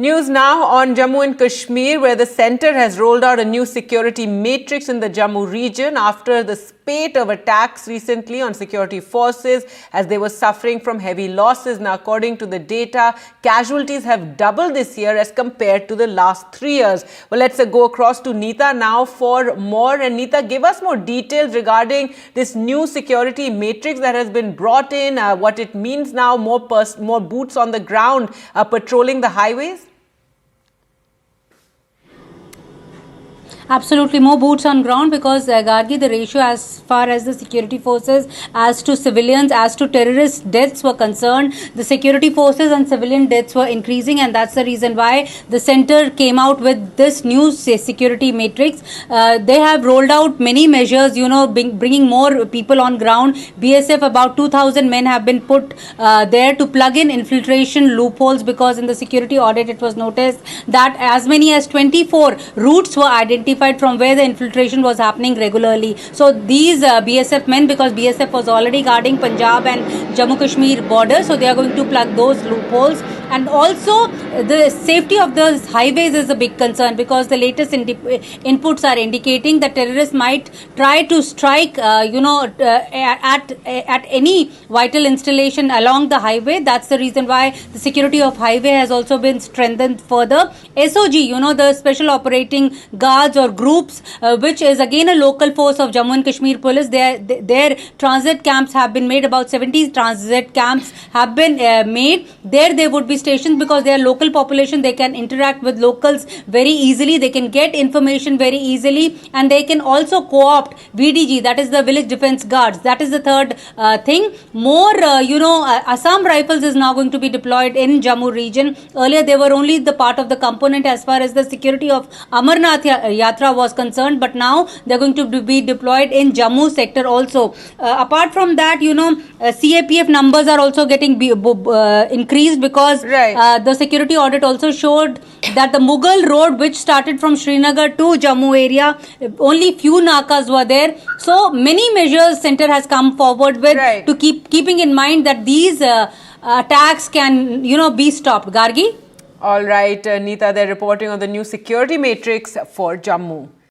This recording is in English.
News now on Jammu and Kashmir, where the centre has rolled out a new security matrix in the Jammu region after the spate of attacks recently on security forces as they were suffering from heavy losses. Now, according to the data, casualties have doubled this year as compared to the last 3 years. Well, let's go across to Neeta now for more. And Neeta, give us more details regarding this new security matrix that has been brought in, what it means now, more boots on the ground patrolling the highways. Absolutely, more boots on ground because Gargi, the ratio as far as the security forces, as to civilians, as to terrorist deaths were concerned, the security forces and civilian deaths were increasing, and that's the reason why the centre came out with this new security matrix. They have rolled out many measures, bringing more people on ground. BSF, about 2,000 men have been put there to plug in infiltration loopholes, because in the security audit it was noticed that as many as 24 routes were identified from where the infiltration was happening regularly. So these BSF men, because BSF was already guarding Punjab and Jammu Kashmir border, so they are going to plug those loopholes. And also the safety of the highways is a big concern, because the latest inputs are indicating that terrorists might try to strike at any vital installation along the highway. That's the reason why the security of highway has also been strengthened further. SOG, the Special Operating Guards or groups, which is again a local force of Jammu and Kashmir police, their transit camps have been made. About 70 transit camps have been made. There they would be stations, because they are local population. They can interact with locals very easily, they can get information very easily, and they can also co-opt VDG, that is the Village Defence Guards. That is the third thing. More Assam Rifles is now going to be deployed in Jammu region. Earlier they were only the part of the component as far as the security of Amarnath Yatra was concerned, but now they are going to be deployed in Jammu sector also. Apart from that, CAPF numbers are also getting increased, because the security audit also showed that the Mughal road, which started from Srinagar to Jammu area, only few nakas were there. So many measures centre has come forward with to keeping in mind that these attacks can be stopped. Gargi? All right, Neeta, they're reporting on the new security matrix for Jammu.